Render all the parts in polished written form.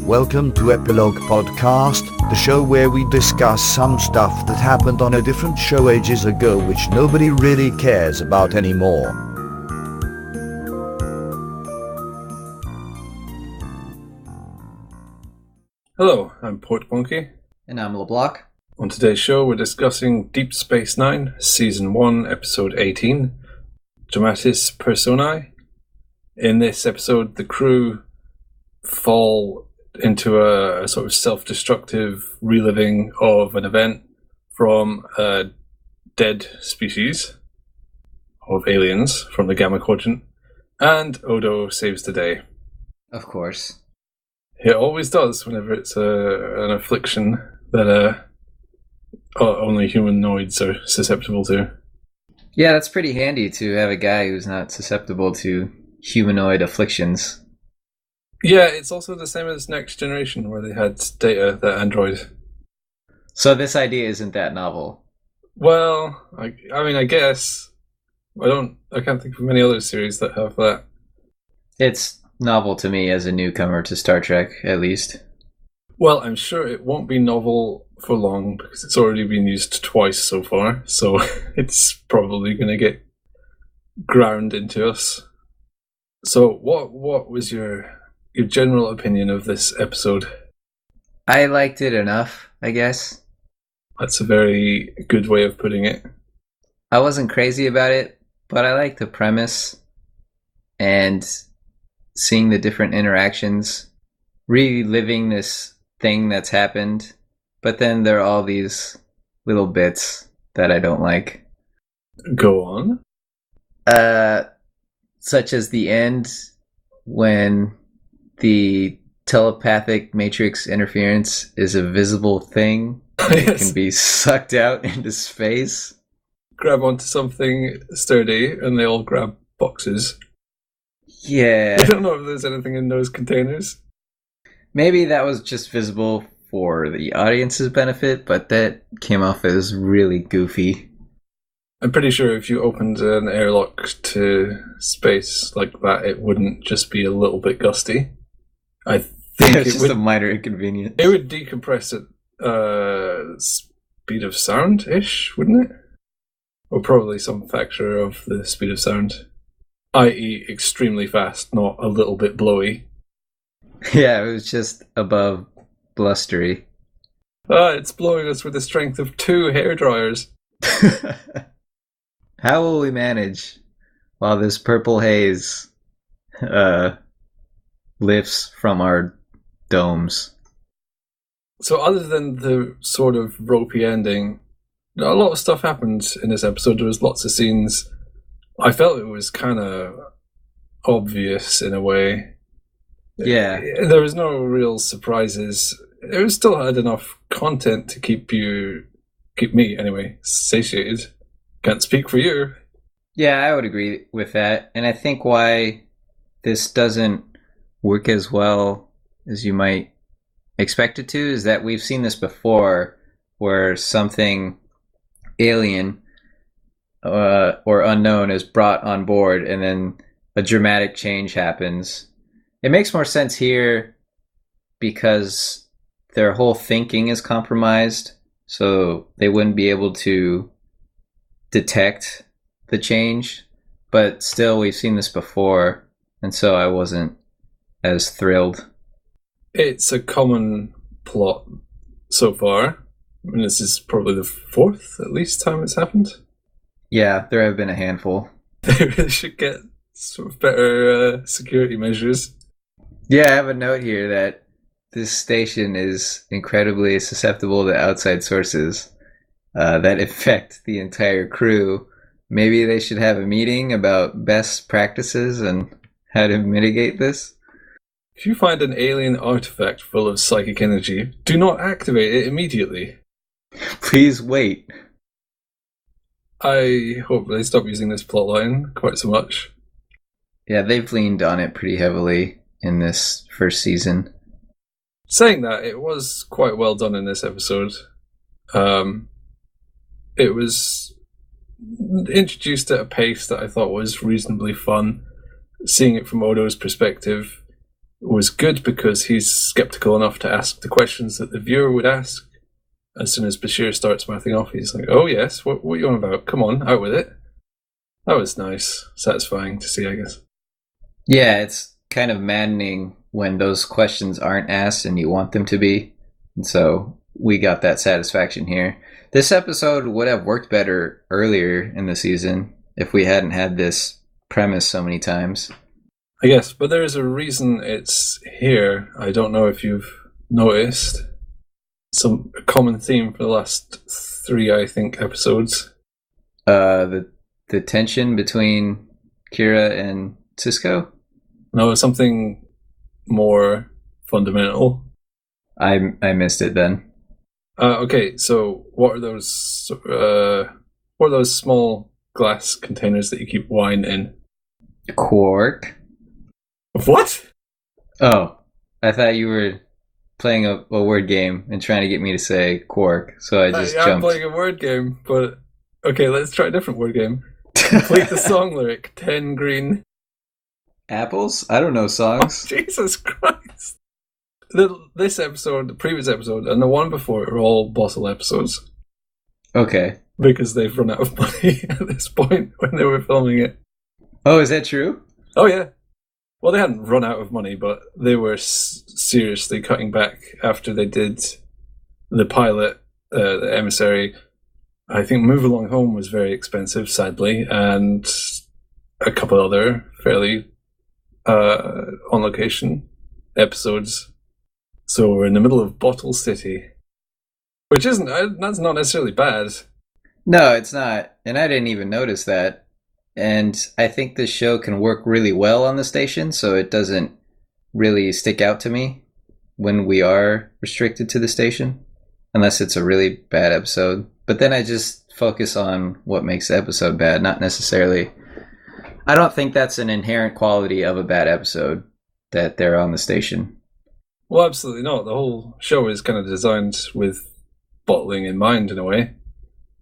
Welcome to Epilogue Podcast, the show where we discuss some stuff that happened on a different show ages ago which nobody really cares about anymore. Hello, I'm Portponky. And I'm LeBloc. On today's show, we're discussing Deep Space Nine, Season 1, Episode 18, Dramatis Personae. In this episode, the crew fall into a sort of self-destructive reliving of an event from a dead species of aliens from the Gamma Quadrant, and Odo saves the day. Of course. It always does whenever it's an affliction that only humanoids are susceptible to. Yeah, that's pretty handy to have a guy who's not susceptible to humanoid afflictions. Yeah, it's also the same as Next Generation, where they had Data, the android. So this idea isn't that novel. Well, I guess I can't think of many other series that have that. It's novel to me as a newcomer to Star Trek, at least. Well, I'm sure it won't be novel for long because it's already been used twice so far, so it's probably going to get ground into us. So, what was your general opinion of this episode? I liked it enough, I guess. That's a very good way of putting it. I wasn't crazy about it, but I liked the premise and seeing the different interactions, reliving this thing that's happened, but then there are all these little bits that I don't like. Go on. Such as the end when the telepathic matrix interference is a visible thing. It can be sucked out into space. Grab onto something sturdy and they all grab boxes. Yeah. I don't know if there's anything in those containers. Maybe that was just visible for the audience's benefit, but that came off as really goofy. I'm pretty sure if you opened an airlock to space like that, it wouldn't just be a little bit gusty. I think it's just a minor inconvenience. It would decompress at speed of sound-ish, wouldn't it? Or probably some factor of the speed of sound. I.e. extremely fast, not a little bit blowy. Yeah, it was just above blustery. It's blowing us with the strength of 2 hairdryers. How will we manage while this purple haze lifts from our domes? So other than the sort of ropey ending, a lot of stuff happened in this episode. There was lots of scenes. I felt it was kind of obvious in a way. Yeah. There was no real surprises. It still had enough content to keep me anyway, satiated. Can't speak for you. Yeah, I would agree with that. And I think why this doesn't work as well as you might expect it to is that we've seen this before where something alien or unknown is brought on board and then a dramatic change happens. It makes more sense here because their whole thinking is compromised, so they wouldn't be able to detect the change. But still, we've seen this before, and so I wasn't as thrilled. It's a common plot so far. I mean, this is probably the 4th, at least, time it's happened. Yeah, there have been a handful. They really should get sort of better security measures. Yeah, I have a note here that this station is incredibly susceptible to outside sources that affect the entire crew. Maybe they should have a meeting about best practices and how to mitigate this. If you find an alien artifact full of psychic energy, do not activate it immediately. Please wait. I hope they stop using this plotline quite so much. Yeah, they've leaned on it pretty heavily in this first season. Saying that, it was quite well done in this episode. It was introduced at a pace that I thought was reasonably fun. Seeing it from Odo's perspective, was good because he's skeptical enough to ask the questions that the viewer would ask. As soon as Bashir starts mouthing off, he's like, "Oh yes, what are you on about? Come on, out with it." That was nice, satisfying to see, I guess. Yeah, it's kind of maddening when those questions aren't asked and you want them to be. And so we got that satisfaction here. This episode would have worked better earlier in the season if we hadn't had this premise so many times. I guess, but there's a reason it's here. I don't know if you've noticed. Some common theme for the last 3, I think, episodes. The tension between Kira and Cisco? No, something more fundamental. I missed it then. Okay, so what are those small glass containers that you keep wine in? Quark? What? Oh, I thought you were playing a word game and trying to get me to say quark, so I just jumped. I'm playing a word game, but okay, let's try a different word game. Complete the song lyric, 10 green... Apples? I don't know songs. Oh, Jesus Christ. This episode, the previous episode, and the one before are all bottle episodes. Okay. Because they've run out of money at this point when they were filming it. Oh, is that true? Oh, yeah. Well, they hadn't run out of money, but they were seriously cutting back after they did the pilot, the emissary. I think Move Along Home was very expensive, sadly, and a couple other fairly on-location episodes. So we're in the middle of Bottle City, which that's not necessarily bad. No, it's not. And I didn't even notice that. And I think this show can work really well on the station, so it doesn't really stick out to me when we are restricted to the station, unless it's a really bad episode. But then I just focus on what makes the episode bad, not necessarily... I don't think that's an inherent quality of a bad episode, that they're on the station. Well, absolutely not. The whole show is kind of designed with bottling in mind, in a way.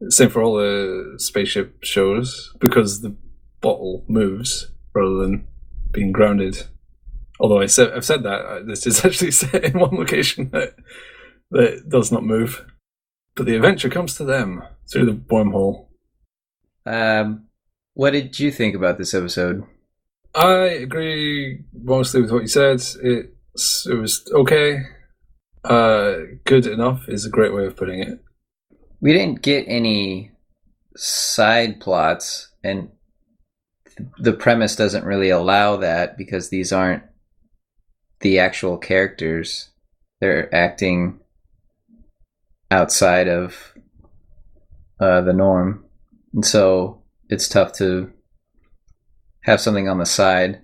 Same for all the spaceship shows, because the bottle moves rather than being grounded. Although I've said that, this is actually set in one location that does not move. But the adventure comes to them through the wormhole. What did you think about this episode? I agree mostly with what you said. It was okay. Good enough is a great way of putting it. We didn't get any side plots, and the premise doesn't really allow that because these aren't the actual characters. They're acting outside of the norm. And so it's tough to have something on the side.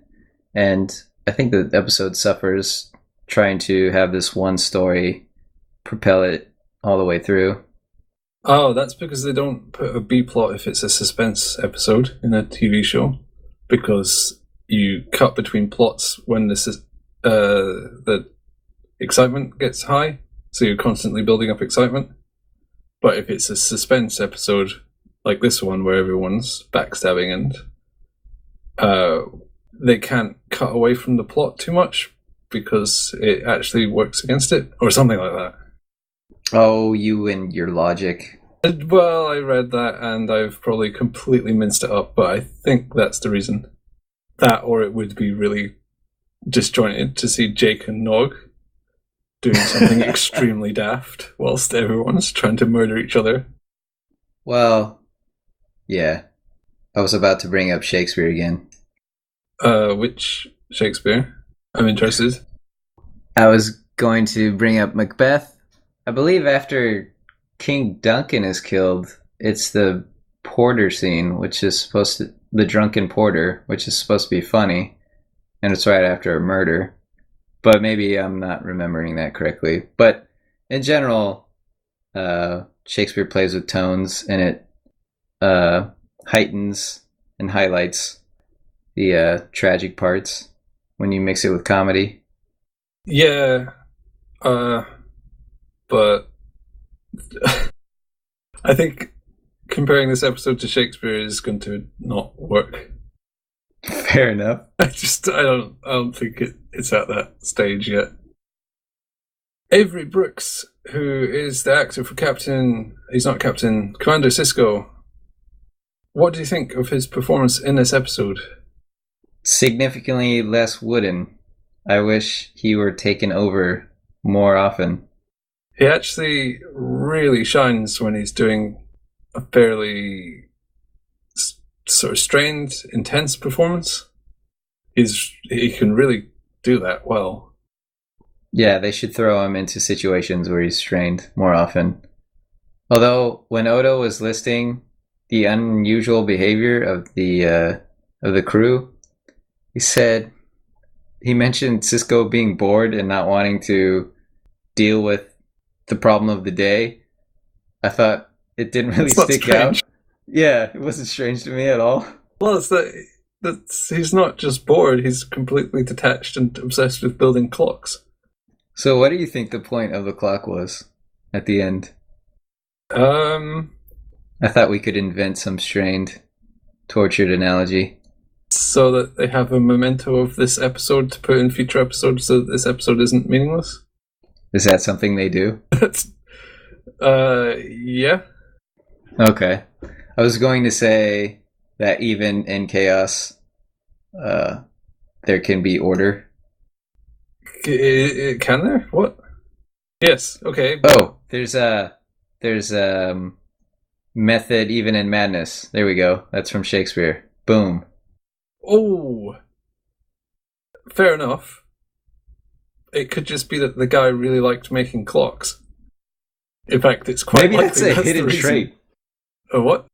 And I think the episode suffers trying to have this one story propel it all the way through. Oh, that's because they don't put a B-plot if it's a suspense episode in a TV show. Because you cut between plots when the excitement gets high. So you're constantly building up excitement. But if it's a suspense episode like this one where everyone's backstabbing and they can't cut away from the plot too much because it actually works against it or something like that. Oh, you and your logic. Well, I read that and I've probably completely minced it up, but I think that's the reason. That, or it would be really disjointed to see Jake and Nog doing something extremely daft whilst everyone's trying to murder each other. Well, yeah. I was about to bring up Shakespeare again. Which Shakespeare? I'm interested. I was going to bring up Macbeth. I believe after King Duncan is killed, it's the porter scene, which is supposed to... the drunken porter, which is supposed to be funny. And it's right after a murder. But maybe I'm not remembering that correctly. But in general, Shakespeare plays with tones, and it heightens and highlights the tragic parts when you mix it with comedy. Yeah, but I think comparing this episode to Shakespeare is going to not work. Fair enough. I don't think it's at that stage yet. Avery Brooks, who is the actor for Commander Sisko. What do you think of his performance in this episode? Significantly less wooden. I wish he were taken over more often. He actually really shines when he's doing a fairly sort of strained, intense performance. He can really do that well. Yeah, they should throw him into situations where he's strained more often. Although, when Odo was listing the unusual behavior of the crew, he mentioned Sisko being bored and not wanting to deal with the problem of the day. I thought it didn't really stick out. Yeah, it wasn't strange to me at all. Well, it's that he's not just bored, he's completely detached and obsessed with building clocks. So what do you think the point of the clock was at the end? I thought we could invent some strained, tortured analogy. So that they have a memento of this episode to put in future episodes so that this episode isn't meaningless? Is that something they do? Yeah. Okay. I was going to say that even in chaos, there can be order. Can there? What? Yes. Okay. Oh, there's method even in madness. There we go. That's from Shakespeare. Boom. Oh, fair enough. It could just be that the guy really liked making clocks. In fact, it's quite maybe likely that's a hidden trait. Oh, what?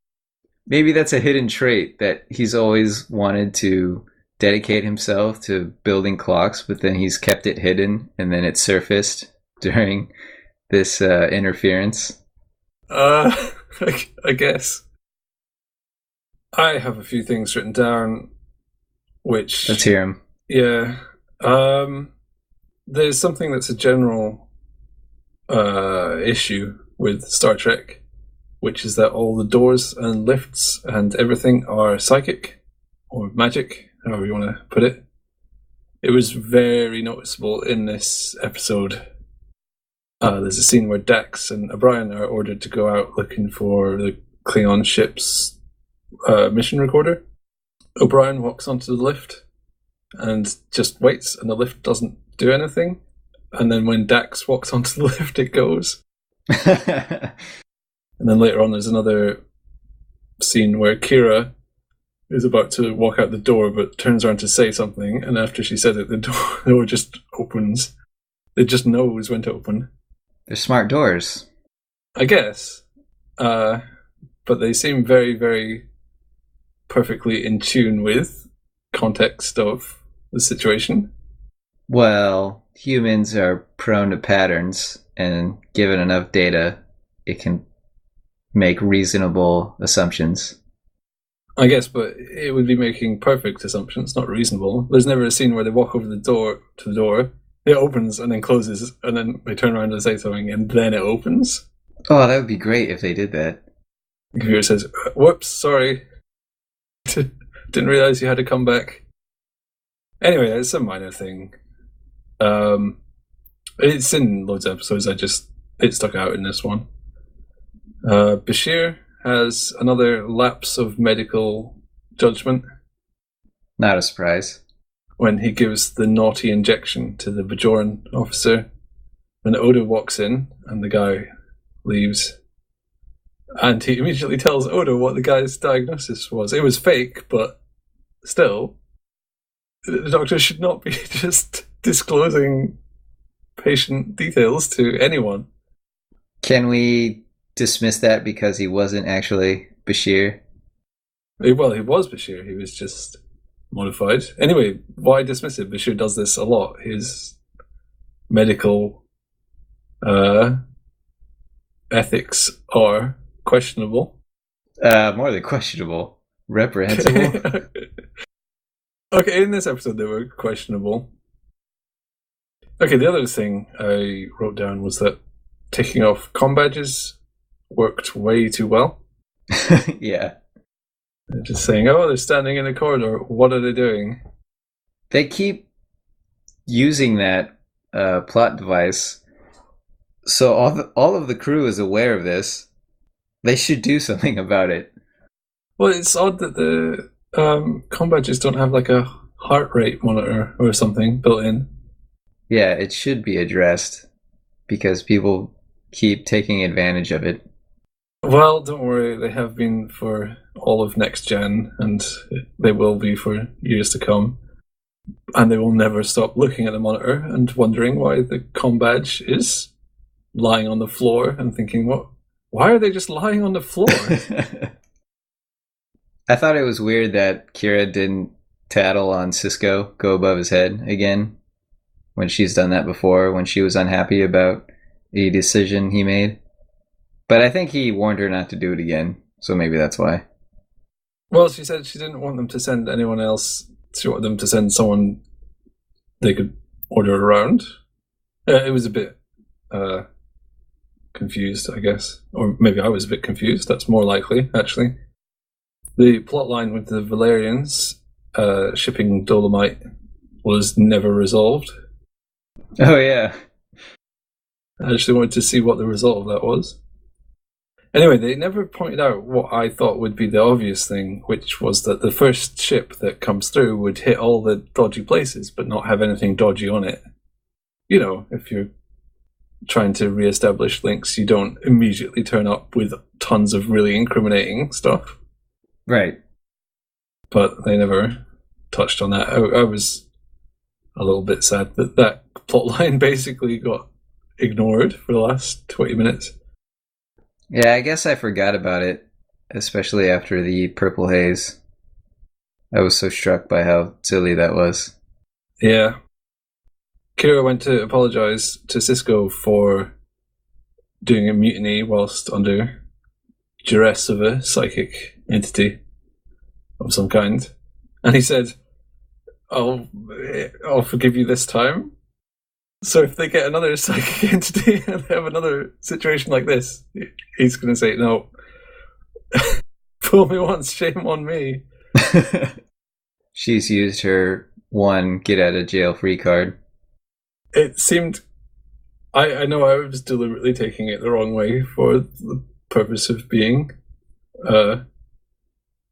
Maybe that's a hidden trait that he's always wanted to dedicate himself to building clocks, but then he's kept it hidden, and then it surfaced during this interference. I guess. I have a few things written down, which... Let's hear them. Yeah. There's something that's a general issue with Star Trek, which is that all the doors and lifts and everything are psychic, or magic, however you want to put it. It was very noticeable in this episode. There's a scene where Dax and O'Brien are ordered to go out looking for the Klingon ship's mission recorder. O'Brien walks onto the lift and just waits, and the lift doesn't do anything. And then when Dax walks onto the lift, it goes. And then later on, there's another scene where Kira is about to walk out the door, but turns around to say something, and after she said it, the door just opens. It just knows when to open. They're smart doors. I guess. But they seem very, very perfectly in tune with context of the situation. Well, humans are prone to patterns, and given enough data, it can make reasonable assumptions. I guess, but it would be making perfect assumptions, not reasonable. There's never a scene where they walk over to the door, it opens and then closes, and then they turn around and say something, and then it opens. Oh, that would be great if they did that. The computer says, "Whoops, sorry. Didn't realize you had to come back." Anyway, it's a minor thing. It's in loads of episodes, it stuck out in this one. Bashir has another lapse of medical judgment. Not a surprise. When he gives the naughty injection to the Bajoran officer. When Odo walks in and the guy leaves. And he immediately tells Odo what the guy's diagnosis was. It was fake, but still, the doctor should not be just disclosing patient details to anyone. Can we dismiss that because he wasn't actually Bashir? Well, he was Bashir. He was just modified. Anyway, why dismiss it? Bashir does this a lot. His medical ethics are questionable. More than questionable. Reprehensible. Okay, in this episode they were questionable. Okay, the other thing I wrote down was that ticking off comm badges worked way too well. Yeah. They're just saying, oh, they're standing in a corridor. What are they doing? They keep using that plot device, so all of the crew is aware of this. They should do something about it. Well, it's odd that the comm badges don't have like a heart rate monitor or something built in. Yeah, it should be addressed because people keep taking advantage of it. Well, don't worry, they have been for all of next gen, and they will be for years to come. And they will never stop looking at the monitor and wondering why the comm badge is lying on the floor and thinking, why are they just lying on the floor? I thought it was weird that Kira didn't tattle on Cisco, go above his head again, when she's done that before, when she was unhappy about a decision he made. But I think he warned her not to do it again, so maybe that's why. Well, she said she didn't want them to send anyone else. She wanted them to send someone they could order around. It was a bit confused, I guess. Or maybe I was a bit confused. That's more likely, actually. The plotline with the Valerians shipping Dolomite was never resolved. Oh, yeah. I actually wanted to see what the result of that was. Anyway, they never pointed out what I thought would be the obvious thing, which was that the first ship that comes through would hit all the dodgy places, but not have anything dodgy on it. You know, if you're trying to re-establish links, you don't immediately turn up with tons of really incriminating stuff. Right. But they never touched on that. I was a little bit sad that that plotline basically got ignored for the last 20 minutes. Yeah, I guess I forgot about it, especially after the Purple Haze. I was so struck by how silly that was. Yeah. Kira went to apologize to Cisco for doing a mutiny whilst under duress of a psychic entity of some kind. And he said, I'll forgive you this time. So if they get another psychic entity and they have another situation like this, he's going to say, no, fool me once, shame on me. She's used her one get-out-of-jail-free card. It seemed... I know I was deliberately taking it the wrong way for the purpose of being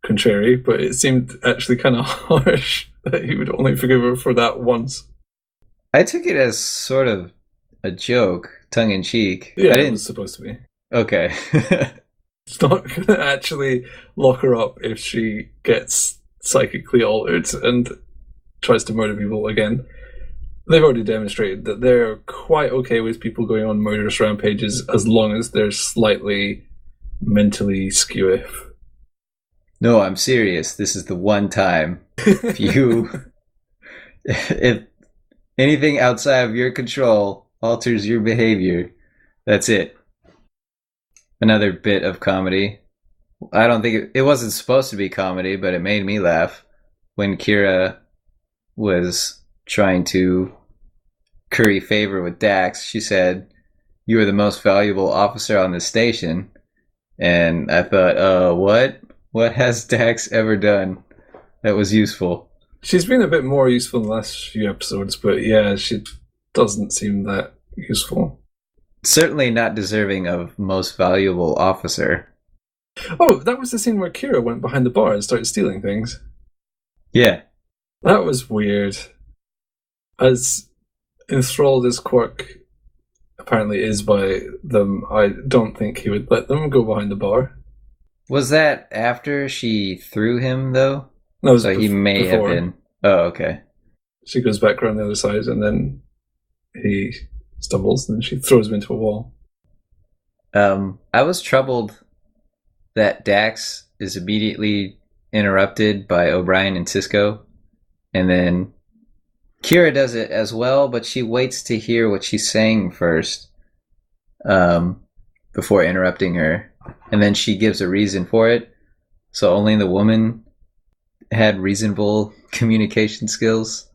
contrary, but it seemed actually kind of harsh that he would only forgive her for that once. I took it as sort of a joke, tongue-in-cheek. Yeah, I didn't... it was supposed to be. Okay. It's not going to actually lock her up if she gets psychically altered and tries to murder people again. They've already demonstrated that they're quite okay with people going on murderous rampages as long as they're slightly mentally skew. No, I'm serious. This is the one time. If anything outside of your control alters your behavior, that's it. Another bit of comedy. I don't think it wasn't supposed to be comedy, but it made me laugh when Kira was trying to curry favor with Dax. She said, "You are the most valuable officer on the station." And I thought, what? What has Dax ever done that was useful? She's been a bit more useful in the last few episodes, but yeah, she doesn't seem that useful. Certainly not deserving of most valuable officer. Oh, that was the scene where Kira went behind the bar and started stealing things. Yeah. That was weird. As enthralled as Quark apparently is by them, I don't think he would let them go behind the bar. Was that after she threw him, though? No, it was so he may before. have been... Oh, okay. She goes back around the other side, and then he stumbles, and then she throws him into a wall. I was troubled that Dax is immediately interrupted by O'Brien and Cisco, and then Kira does it as well, but she waits to hear what she's saying first before interrupting her, and then she gives a reason for it, so only the woman had reasonable communication skills.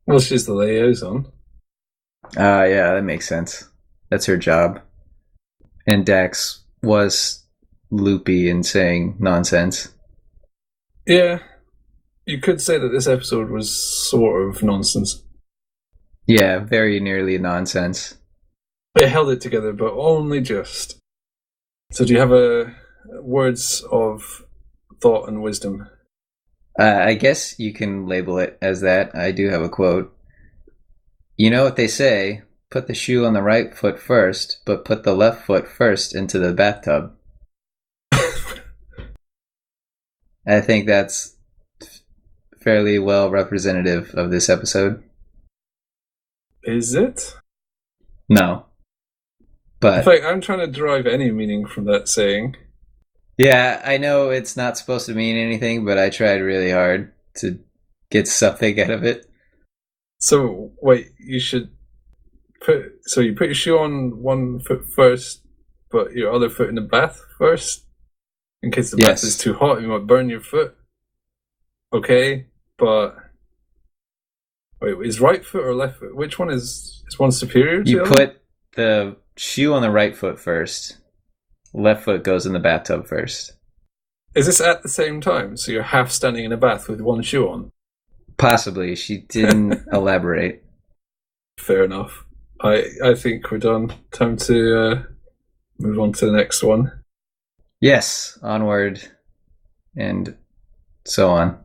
Well, she's the liaison. Yeah, that makes sense. That's her job. And Dax was loopy and saying nonsense. Yeah, you could say that this episode was sort of nonsense. Yeah, very nearly nonsense. It held it together, but only just. So do you have words of thought and wisdom? I guess you can label it as that. I do have a quote. You know what they say, put the shoe on the right foot first, but put the left foot first into the bathtub. I think that's fairly well representative of this episode. Is it? No. In But fact, I'm trying to derive any meaning from that saying. yeah, I know it's not supposed to mean anything, but I tried really hard to get something out of it. So, wait, you put your shoe on one foot first, but your other foot in the bath first? In case the bath is too hot, you might burn your foot. Okay, but wait, is right foot or left foot? Which one is one superior to You the other? put the shoe on the right foot first. Left foot goes in the bathtub first. Is this at the same time? So you're half standing in a bath with one shoe on? Possibly. She didn't elaborate. Fair enough. I think we're done. Time to move on to the next one. Yes, onward and so on.